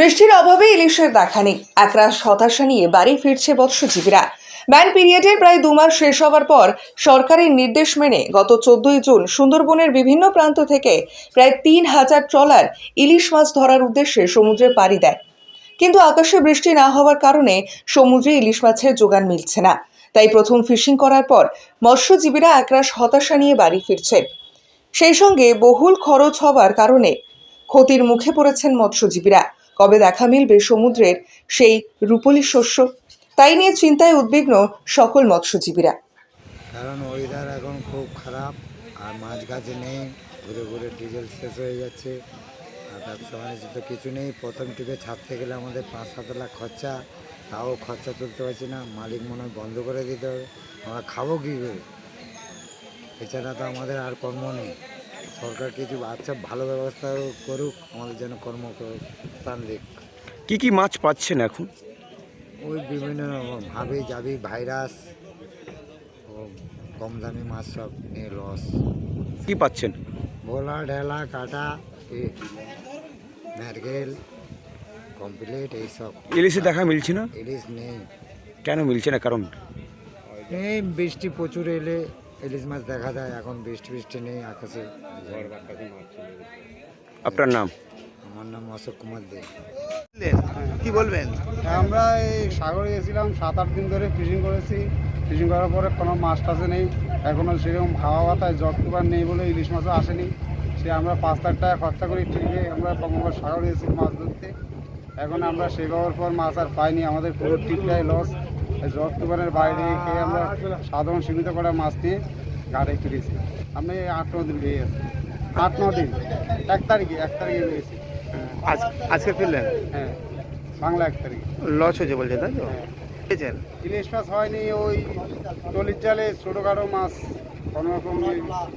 বৃষ্টির অভাবে ইলিশের দেখা নেই। একরাশ হতাশা নিয়ে বাড়ি ফিরছে মৎস্যজীবীরা। ব্যান পিরিয়ডের প্রায় 2 মাস শেষ হওয়ার পর সরকারি নির্দেশ মেনে গত 14ই জুন সুন্দরবনের বিভিন্ন প্রান্ত থেকে প্রায় 3000 ট্রলার ইলিশ মাছ ধরার উদ্দেশ্যে সমুদ্রে পাড়ি দেয়। কিন্তু আকাশে বৃষ্টি না হওয়ার কারণে সমুদ্রে ইলিশ মাছের যোগান মিলছে না। তাই প্রথম ফিশিং করার পর মৎস্যজীবীরা একরাশ হতাশা নিয়ে বাড়ি ফিরছে। সেই সঙ্গে বহুল খরচ হওয়ার কারণে ক্ষতির মুখে পড়েছেন মৎস্যজীবীরা। কবে দেখা মিলবে সমুদ্রের সেই রূপলি শস্য, তাই নিয়ে চিন্তায় উদ্বিগ্ন সকল মৎস্যজীবীরা। কারণ ওয়েদার এখন খুব খারাপ, আর মাছ গাছ নেই, ঘুরে ঘুরে ডিজেল শেষ হয়ে যাচ্ছে, আর ব্যবসা বাণিজ্য তো কিছু নেই। প্রথম টিপে ছাড়তে গেলে আমাদের 5-7 লাখ খরচা, তাও খরচা তুলতে পারছি না। মালিক মনে হয় বন্ধ করে দিতে হবে, আমরা খাবো কী করে? এছাড়া তো আমাদের আর কর্ম নেই। সরকার কিছু আচ্ছা ভালো ব্যবস্থা করুক, আমাদের যেন কর্মস্থান দিক। কি মাছ পাচ্ছেন এখন? ওই বিভিন্ন রকম হাবি জাবি ভাইরাস ও কম দামি মাছ সব নিয়ে লস। কি পাচ্ছেন? ভোলা, ঢেলা, কাটা, নারকেল, কমপ্লিট এইসব। ইলিশে দেখা মিলছে না? ইলিশ নেই। কেন মিলছে না? কারণ এই বৃষ্টি প্রচুর এলে ইলিশ মাছ দেখা যায়, এখন বৃষ্টি নেই আকাশে। আপনার নাম? আমার নাম অশোক কুমার দে। কি বলবেন? আমরা এই সাগরে গেছিলাম, 7-8 দিন ধরে ফিশিং করেছি। ফিশিং করার পরে কোনো মাছ টাছে নেই, এখনও সেরকম হাওয়া বাতায় জটকুবার নেই বলে ইলিশ মাছও আসেনি। সে আমরা 5 লাখ টাকা খরচা করি ঠিকই আমরা কমলগড় সাগরে গেছি মাছ ধরতে। এখন আমরা সেই পাওয়ার পর মাছ আর পাইনি, আমাদের পুরো টিপটাই লস। জটকুবারের বাইরে খেয়ে আমরা সাধারণ সীমিত করা মাছ নিয়ে ঘাটে ফিরেছি। আমি 8-9 দিন পেয়ে গেছি, 8-9 দিন। 1 তারিখে পেয়েছি। আজকে ফিরলেন? হ্যাঁ, বাংলা 1 তারিখে লস হয়েছে বলছে, তাই তো? ইলিশ মাছ হয়নি, ওই টলির জালে ছোটোখাটো মাছ কোনো রকম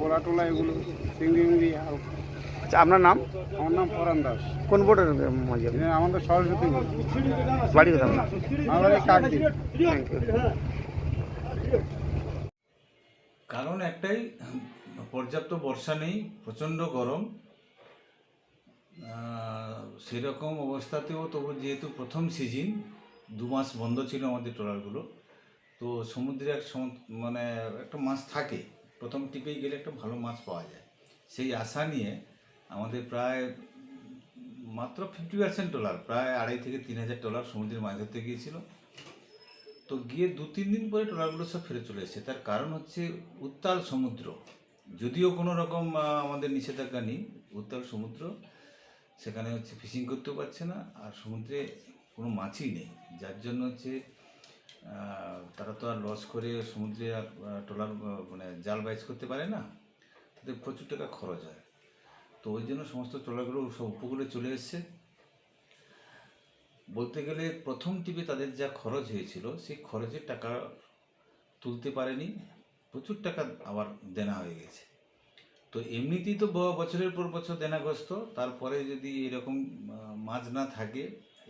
বোলা টোলা এগুলো, চিংড়ি মিংড়ি। আচ্ছা, আপনার নাম? আমার নাম পরান দাস। কোন বোর্ডের মাঝে? আমাদের সরস্বতী বোর্ড। বাড়ি কোথাও না? আমার এই কাকদ্বীপ। Thank you. কারণ একটাই, পর্যাপ্ত বর্ষা নেই, প্রচণ্ড গরম। সেরকম অবস্থাতেও তবু যেহেতু প্রথম সিজন, 2 মাস বন্ধ ছিল আমাদের ট্রলারগুলো, তো সমুদ্রে মানে একটা মাছ থাকে, প্রথম টিপেই গেলে একটা ভালো মাছ পাওয়া যায়। সেই আশা নিয়ে আমাদের প্রায় মাত্র 50% ট্রলার, প্রায় 2,500 থেকে 3,000 ট্রলার সমুদ্রের মাছ ধরতে গিয়েছিল। তো গিয়ে 2-3 দিন পরে ট্রলারগুলো সব ফিরে চলে এসেছে। তার কারণ হচ্ছে উত্তাল সমুদ্র। যদিও কোনো রকম আমাদের নিষেধাজ্ঞা নেই, উত্তাল সমুদ্র, সেখানে হচ্ছে ফিশিং করতেও পারছে না, আর সমুদ্রে কোনো মাছই নেই। যার জন্য হচ্ছে তারা তো আর লস করে সমুদ্রে আর ট্রলার মানে জাল বাইচ করতে পারে না, তাদের প্রচুর টাকা খরচ হয়। তো ওই জন্য সমস্ত ট্রলারগুলো সব উপকূলে চলে এসছে। বলতে গেলে প্রথম টিপে তাদের যা খরচ হয়েছিল, সেই খরচের টাকা তুলতে পারেনি, প্রচুর টাকা আবার দেনা হয়ে গেছে। তো এমনিতেই তো বছরের পর বছর দেনাগ্রস্ত, তারপরে যদি এরকম মাছ না থাকে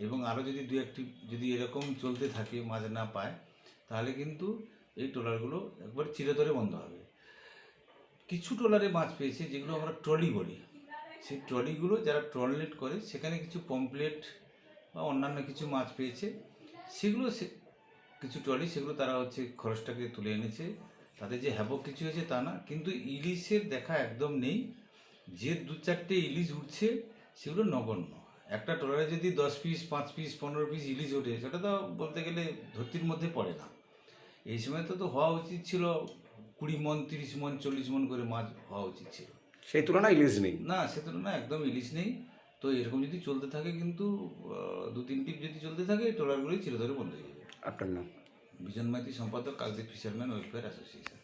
এবং আরও যদি 2-1টি যদি এরকম চলতে থাকে, মাছ না পায়, তাহলে কিন্তু এই ট্রলারগুলো একবার চিরতরে বন্ধ হবে। কিছু ট্রলারে মাছ পেয়েছে যেগুলো আমরা ট্রলি বলি, সেই ট্রলিগুলো যারা ট্রলনেট করে সেখানে কিছু পমপ্লেট বা অন্যান্য কিছু মাছ পেয়েছে। সেগুলো কিছু ট্রলি সেগুলো তারা হচ্ছে খরচটাকে তুলে এনেছে, তাদের যে হ্যাবক কিছু হয়েছে তা না। কিন্তু ইলিশের দেখা একদম নেই। যে 2-4টে ইলিশ উঠছে সেগুলো নগণ্য। একটা ট্রলারে যদি 10 পিস, 5 পিস, 15 পিস ইলিশ ওঠে, সেটা তো বলতে গেলে ধরতির মধ্যে পড়ে না। এই সময় তো হওয়া উচিত ছিল 20 মন, 30 মন, 40 মন করে মাছ হওয়া উচিত ছিল। সেই তুলনায় ইলিশ নেই? না, সে তুলনায় একদম ইলিশ নেই। তো এরকম যদি চলতে থাকে, কিন্তু 2-3 টিপ যদি চলতে থাকে, এই ট্রলারগুলোই চিরতরে বন্ধ হয়ে যাবে। আপনার নাম? বিজন মাইতি, সম্পাদক, কাকদ্বীপ ফিশারম্যান ওয়েলফেয়ার অ্যাসোসিয়েশন।